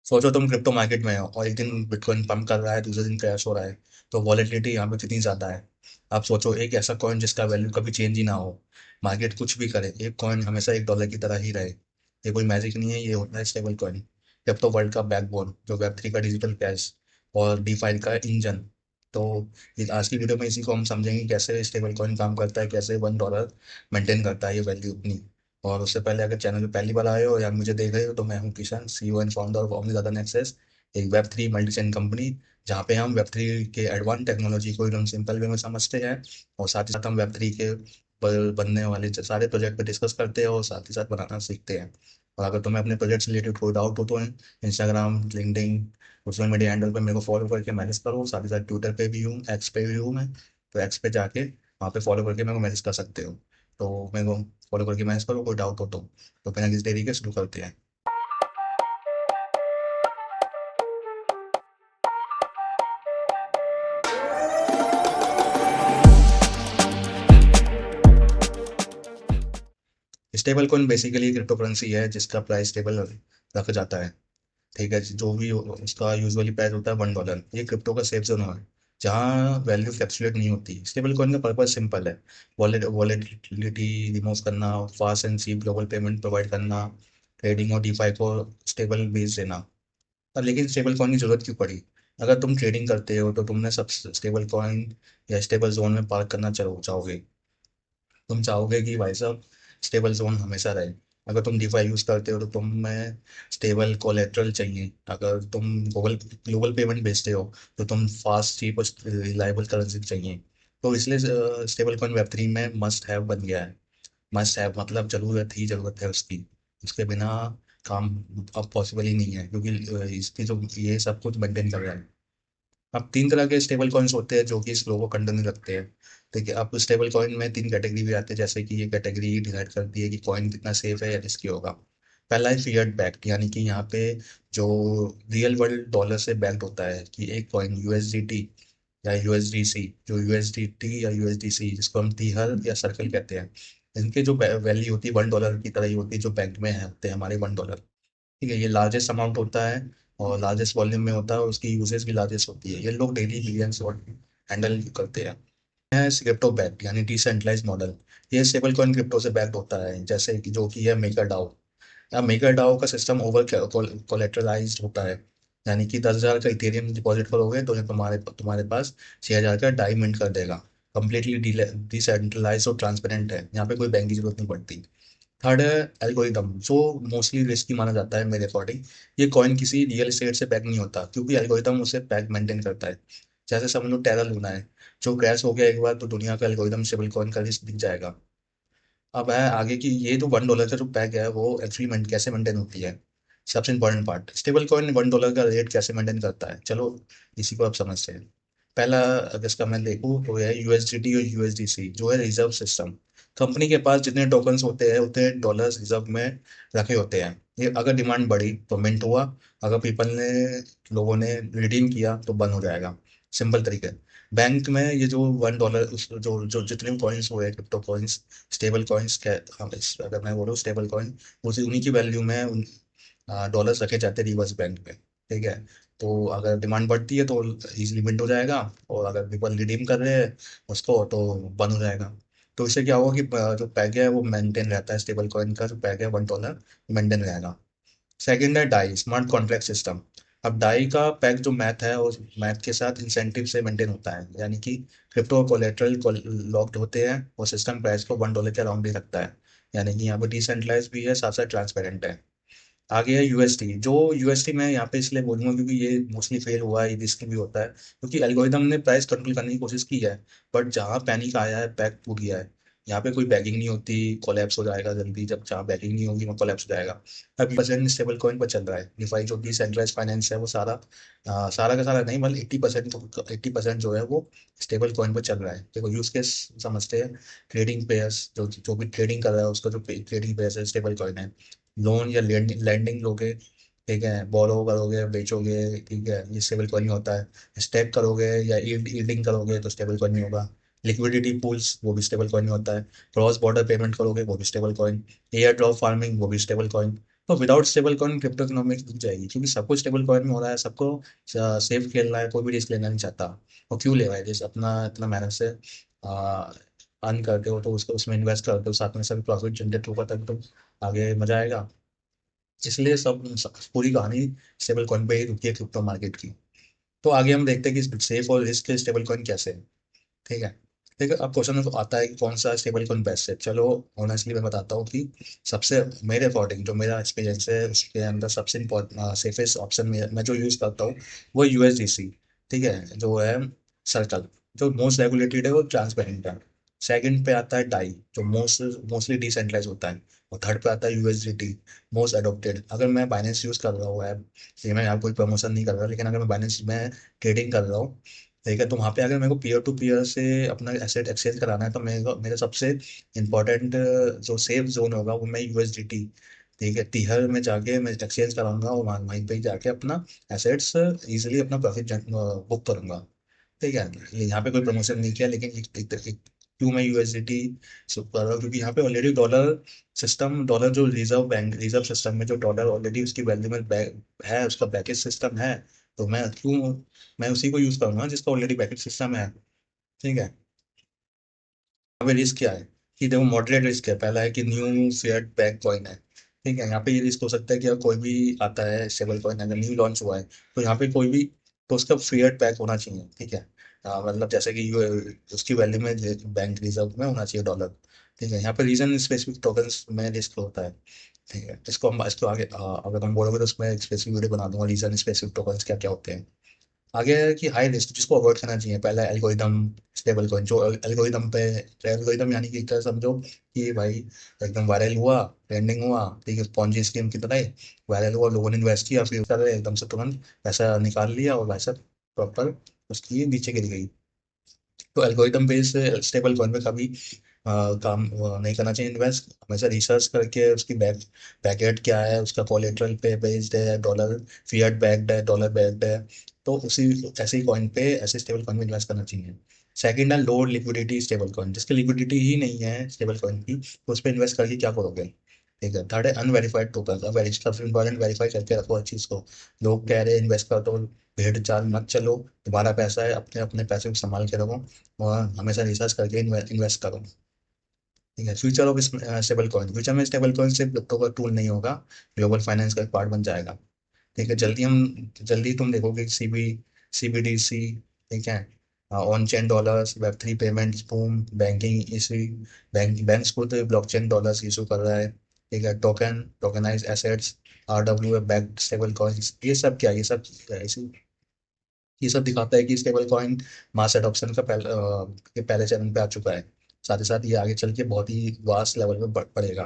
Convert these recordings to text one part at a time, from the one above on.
सोचो तुम crypto market में हो और एक दिन बिटकॉइन पंप कर रहा है, दूसरे दिन क्रैश हो रहा है। तो वॉलेटिलिटी यहाँ पे कितनी ज़्यादा है। आप सोचो एक ऐसा कॉइन जिसका वैल्यू कभी चेंज ही ना हो, मार्केट कुछ भी करे, एक कॉइन हमेशा $1 की तरह ही रहे। ये कोई मैजिक नहीं है, ये होता है स्टेबल कॉइन। क्रिप्टो वर्ल्ड का बैकबोन, जो वेब 3 का डिजिटल कैश और डीफाई का इंजन। तो आज की वीडियो में इसी को हम समझेंगे, कैसे स्टेबल कॉइन काम करता है, कैसे $1 मेंटेन करता है ये वैल्यू अपनी। और उससे पहले अगर चैनल पे पहली बार आए हो या मुझे देख रहे हो, तो मैं हूं Kishan, CEO and founder of Omnizada Nexus, एक वेब 3 मल्टी चेन कंपनी, जहाँ पे हम वेब 3 के एडवांस टेक्नोलॉजी को एकदम सिंपल वे में समझते हैं। और साथ ही साथ हम वेब 3 के बनने वाले सारे प्रोजेक्ट पे डिस्कस करते हैं और साथ ही साथ बनाना सीखते हैं। और अगर तुम्हें अपने प्रोजेक्ट से रिलेटेड कोई डाउट हो तो Instagram, LinkedIn, social media handle पे मेरे को फॉलो करके मैसेज करो। साथ ही साथ ट्विटर पे भी हूँ, एक्स पे भी हूँ मैं। तो एक्स पे जाके वहाँ पे फॉलो करके मेरे को मैसेज कर सकते हो। तो मेरे को फॉलो करके मैसेज करो, कोई डाउट हो तो बिना किसी देरी के शुरू करते हैं। Stable coin basically crypto currency है जिसका प्राइस स्टेबल रखा जाता है। ठीक है, जो भी उसका यूजुअली प्राइस होता है $1। ये क्रिप्टो का सेफ जोन है, जहाँ वैल्यू फ्लक्चुएट नहीं होती। स्टेबल कॉइन का पर्पज सिंपल है, वॉलेटिलिटी रिमूव करना, fast and cheap global payment provide करना, ट्रेडिंग और डीफाई को स्टेबल बेस देना। पर लेकिन स्टेबल कॉइन की जरूरत क्यों पड़ी? अगर तुम ट्रेडिंग करते हो तो तुमने सब स्टेबल कॉइन या स्टेबल जोन में पार्क करना चाहोगे। तुम चाहोगे कि भाई साहब स्टेबल जोन हमेशा रहे। अगर तुम डिफाई यूज करते हो तो तुम्हें स्टेबल कोलेट्रल चाहिए। अगर तुम ग्लोबल ग्लोबल पेमेंट भेजते हो तो तुम फास्ट, चीप और रिलायबल करेंसी चाहिए। तो इसलिए स्टेबल कॉइन वेब 3 में मस्ट हैव बन गया है। मस्ट हैव मतलब जरूरत ही जरूरत है उसकी। उसके बिना काम अब पॉसिबल ही नहीं है, क्योंकि इसकी जो ये सब कुछ मेंटेन कर रहा है। अब 3 तरह के स्टेबल कॉइन्स होते हैं जो कि इस फ्लो को कंटिन्यू रखते हैं। ठीक है, अब स्टेबल कॉइन में 3 कैटेगरी भी आते हैं, जैसे कि ये कैटेगरी डिसाइड करती है कि कॉइन कितना सेफ है या रिस्की होगा। पहला है फिएट बैक्ड, यानी कि यहाँ पे जो रियल वर्ल्ड डॉलर से बैक्ड होता है, कि एक कॉइन USDT या USDC, जो USDT या USDC जिसको हम तीहर या सर्कल कहते हैं, इनके जो वैल्यू होती है $1 की तरह ही होती है, जो बैंक में है होते हैं हमारे $1। ठीक है, ये लार्जेस्ट अमाउंट होता है और लार्जेस्ट वॉल्यूम में होता है, और उसकी यूजेस भी लार्जेस्ट होती है। ये लोग डेली बिलियंस हैंडल करते हैं। है क्रिप्टो बैक्ड यानी डिसेंट्रलाइज मॉडल। ये स्टेबल कॉइन क्रिप्टो से बैक्ड होता है, जैसे कि जो कि है मेकर डाओ। या मेकर डाओ का सिस्टम ओवर कोलेटरलाइज्ड होता है, यानी कि 10,000 का इथेरियम डिपॉजिट करोगे तो ये तुम्हारे तुम्हारे पास 6,000 का डाई मिंट कर देगा। कंप्लीटली डिसेंट्रलाइज और ट्रांसपेरेंट है, यहाँ पे कोई बैंक की जरूरत नहीं पड़ती। थर्ड है एल्गोरिदम, जो मोस्टली रिस्की माना जाता है मेरे अकॉर्डिंग। ये कॉइन किसी रियल एस्टेट से बैक नहीं होता, क्योंकि एल्गोरिदम उसे बैक मेंटेन करता है। जैसे समझ लो टेरा लूना है, जो क्रैश हो गया एक बार तो दुनिया का एल्गोरिदम स्टेबल कॉइन का रिस्क दिख जाएगा। अब है आगे की, ये जो $1 का जो पैक है वो एक्चुअली कैसे मेंटेन होती है। सबसे इंपॉर्टेंट पार्ट, स्टेबल कॉइन $1 का रेट कैसे मेंटेन करता है, चलो इसी को आप समझते हैं। पहला अगर इसका मैं देखूँ तो यह USDT और USDC, जो है रिजर्व सिस्टम। कंपनी के पास जितने टोकन्स होते हैं उतने डॉलर्स रिजर्व में रखे होते हैं। ये अगर डिमांड बढ़ी तो मिंट हुआ, अगर पीपल ने लोगों ने रिडीम किया तो बंद हो जाएगा। सिंपल तरीके। बैंक में ये जो $1, जो जो जितने भी कॉइन्स हुए क्रिप्टो कॉइन्स, स्टेबल कॉइन्स, अगर मैं बोलूँ स्टेबल कॉइन, उसी उन्हीं की वैल्यू में डॉलर्स रखे जाते हैं रिवर्स बैंक में। ठीक है, तो अगर डिमांड बढ़ती है तो इजीली मिंट हो जाएगा, और अगर पीपल रिडीम कर रहे हैं उसको तो बंद हो जाएगा। तो इससे क्या होगा कि जो पैग है वो मेंटेन रहता है, स्टेबल कॉइन का जो पैग है $1 मेंटेन रहेगा। सेकंड है डाई स्मार्ट कॉन्ट्रैक्ट सिस्टम। अब डाई का पैक जो मैथ है उस मैथ के साथ इंसेंटिव से मेंटेन होता है, यानी कि क्रिप्टो कोलेटरल लॉक्ड होते हैं और सिस्टम प्राइस को $1 के अराउंड ही रखता है। यानी कि यहाँ पे डिसेंट्रलाइज भी है, साथ साथ ट्रांसपेरेंट है। आगे है UST, जो UST मैं यहाँ पे इसलिए बोलूंगा क्योंकि ये मोस्टली फेल हुआ है, ये रिस्क भी होता है, क्योंकि एल्गोरिदम ने प्राइस कंट्रोल करने की कोशिश की है, बट जहाँ पैनिक आया है पैक टूट गया है। यहाँ पे कोई बैगिंग नहीं होती, कोलैप्स हो जाएगा जल्दी, जब जहाँ बैगिंग नहीं होगी वहाँ कोलैप्स हो जाएगा। 30% स्टेबल कॉइन पर चल रहा है डिफाई, जो डिसेंट्रलाइज फाइनेंस है वो सारा सारा का सारा नहीं, मतलब 80%, तो 80% जो है वो स्टेबल कॉइन पर चल रहा है। देखो यूज केस समझते हैं। ट्रेडिंग पेयर्स, जो जो भी ट्रेडिंग कर रहा है उसका जो ट्रेडिंग पेयर्स है स्टेबल कॉइन है। लोन या लैंडिंग लोगे, ठीक है, बोरो करोगे बेचोगे, ठीक है, ये स्टेबल कॉइन होता है। स्टेक करोगे या ईल्डिंग करोगे तो स्टेबल कॉइन होगा। लिक्विडिटी पूल्स, वो भी स्टेबल कॉइन होता है। क्रॉस बॉर्डर पेमेंट करोगे वो भी stable coin. Air drop farming, वो भी स्टेबल कॉइन। तो without stable coin crypto economy रुक जाएगी, क्योंकि सब कुछ स्टेबल कॉइन में हो रहा है, सबको सेफ खेलना है, कोई भी रिस्क लेना नहीं चाहता। और क्यों ले रहा है, जैसे अपना इतना मेहनत से अर्न करते हो तो उसको उसमें इन्वेस्ट करते हो, साथ में सब प्रॉफिट जनरेट होगा, तब तो आगे मजा आएगा। इसलिए पूरी कहानी स्टेबल कॉइन पे ही रुकी है क्रिप्टो मार्केट की। तो आगे हम देखते हैं कि सेफ और रिस्क स्टेबल कॉइन कैसे है। ठीक है। ठीक है, अब क्वेश्चन तो आता है कि कौन सा स्टेबल कॉइन बेस्ट है। चलो, ऑनेस्टली मैं बताता हूँ कि सबसे, मेरे अकॉर्डिंग जो मेरा एक्सपीरियंस है उसके अंदर सबसे इम्पोर्टेंट सेफेस्ट ऑप्शन मैं जो यूज़ करता हूँ वो यूएसडीसी। ठीक है, जो है सर्कल, जो मोस्ट रेगुलेटेड है वो ट्रांसपेरेंट है। सेकंड पे आता है डाई, जो मोस्टली डिसेंट्रलाइज होता है। और थर्ड पे आता है यूएसडीटी, मोस्ट अडोप्टेड। अगर मैं बाइनेंस यूज़ कर रहा हूँ ऐप, ये मैं यहाँ कोई प्रमोशन नहीं कर रहा, लेकिन अगर मैं बाइनेंस में ट्रेडिंग कर रहा हूँ, ठीक है, तो वहाँ पे अगर मेरे को पीयर टू पीयर से अपना एसेट एक्सचेंज कराना है तो मेरा सबसे इम्पोर्टेंट जो सेफ जोन होगा वो मैं यूएसडीटी, ठीक है, टीहर में जाके मैं एक्सचेंज कराऊंगा और वहीं पे ही जाके अपना एसेट्स इजीली अपना प्रॉफिट बुक करूंगा। ठीक है। ये यहाँ पे कोई प्रमोशन नहीं किया, लेकिन क्यों मैं यूएसडीटी कर रहा हूँ, क्योंकि यहाँ पे ऑलरेडी डॉलर सिस्टम, डॉलर जो रिजर्व सिस्टम में जो डॉलर ऑलरेडी उसकी वैल्यू में है, उसका बैकेज सिस्टम है। तो मैं उसी को यूज करूंगा जिसका ऑलरेडी बैकेज सिस्टम है। ठीक है। यहाँ पे रिस्क क्या है कि देखो, मॉडरेट रिस्क है। पहला है कि न्यू फिएट बैक कॉइन है। ठीक है, यहाँ पे ये रिस्क हो सकता है कि अगर कोई भी आता है स्टेबल कॉइन, अगर न्यू लॉन्च हुआ है तो यहाँ पे कोई भी, तो उसका फिएट बैक होना चाहिए। ठीक है। मतलब जैसे कि उसकी वैल्यू में बैंक रिजर्व में होना चाहिए डॉलर। ठीक है, यहाँ पे रीजन स्पेसिफिक टोकन्स में रिस्क होता है। ठीक है, इसको आगे अगर हम बोलोगे तो उसमें एक स्पेसिफिक वीडियो बना दूंगा, रीजन स्पेसिफिक टोकन्स क्या क्या होते हैं। आगे है कि हाई रिस्क, जिसको अवॉइड करना चाहिए। पहला एल्गोरिदम स्टेबल कॉइन, जो एल्गोरिदम यानी कि एक तरह समझो कि भाई एकदम वायरल हुआ, ट्रेंडिंग हुआ, ठीक है, पॉन्जी स्कीम की तरह वायरल हुआ, लोगों ने इन्वेस्ट किया, फिर उसका एकदम से तुरंत पैसा निकाल लिया और पैसा प्रॉपर उसकी नीचे गिर गई। तो एल्गोरिदम बेस्ड स्टेबल कॉइन में कभी काम नहीं करना चाहिए इन्वेस्ट। हमेशा रिसर्च करके उसकी बैकएंड क्या है, उसका कोलेटरल पे बेस्ड है, डॉलर फिएट बैक्ड है, डॉलर बैक्ड है, तो उसी ऐसे ही कॉइन पे, ऐसे स्टेबल कॉइन में इन्वेस्ट करना चाहिए। सेकंड है लो लिक्विडिटी स्टेबल कॉइन, जिसकी लिक्विडिटी ही नहीं है स्टेबल कॉइन की, तो उस पर इन्वेस्ट करके क्या करोगे। ठीक है। थर्ड है अनवेरीफाइड टोकन, सबसे इंपॉर्टेंट, वेरीफाई करके रखो हर चीज को। लोग कह रहे हैं इन्वेस्ट कर दो, भेड़ चाल मत चलो, तुम्हारा पैसा है, अपने अपने पैसे को संभाल के रखो और हमेशा रिसर्च करके इन्वेस्ट करो। ठीक है। Future of stable coin, future में स्टेबल कॉइन सिर्फ क्रिप्टो का टूल नहीं होगा, ग्लोबल फाइनेंस का एक पार्ट बन जाएगा। ठीक है, जल्दी तुम देखोगे सीबीडीसी, ठीक है, on chain dollars, web 3 payments boom, banking issue, banks खुद ब्लॉकचेन डॉलर्स इशू कर रहा है। ठीक है, tokenise assets, RW backed stable coins, ये सब क्या, ये सब दिखाता है कि स्टेबल कॉइन मास एडॉप्शन का के पहले चरण पे आ चुका है। साथ ही साथ ये आगे चल के बहुत ही वास्ट लेवल पे बढ़ेगा।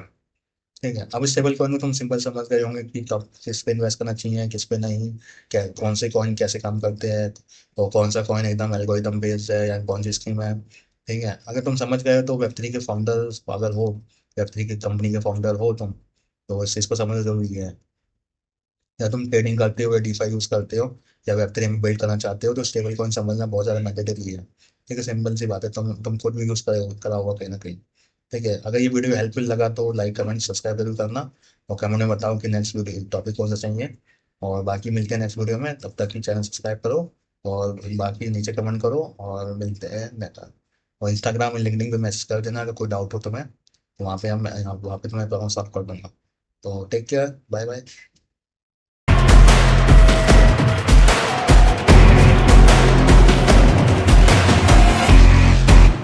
ठीक है, अब स्टेबल कॉइन को तुम सिंपल समझ गए होंगे कि कब किस पे इन्वेस्ट करना चाहिए, किस पे नहीं, क्या कौन से कॉइन कैसे काम करते हैं, और कौन सा कॉइन एकदम एल्गोरिदम बेस्ड है या कौन सी स्कीम है। ठीक है, अगर तुम समझ गए तो वेब 3 के फाउंडर अगर हो, वेब 3 की कंपनी के फाउंडर हो तुम, तो इस चीज़ को समझना जरूरी है। या तुम ट्रेडिंग करते हो या डीफाई यूज करते हो या वेब 3 में बिल्ड करना चाहते हो, तो स्टेबल कॉइन समझना बहुत ज्यादा मैंडेटरी है। ठीक है, सिंपल सी बात है, तुम खुद भी यूज करा होगा कहीं ना कहीं। ठीक है, अगर ये वीडियो हेल्पफुल लगा तो लाइक कमेंट सब्सक्राइब जरूर करना, और कमेंट में बताओ कि नेक्स्ट वीडियो टॉपिक कौन सा चाहिए। और बाकी मिलते हैं नेक्स्ट वीडियो में, तब तक की चैनल सब्सक्राइब करो और बाकी नीचे कमेंट करो, और मिलते हैं और इंस्टाग्राम में लिंक्डइन पे मैसेज कर देना अगर कोई डाउट हो तुम्हें, तो वहाँ पे तुम्हें प्रॉब्लम सॉल्व कर दूंगा। तो टेक केयर, बाय बाय।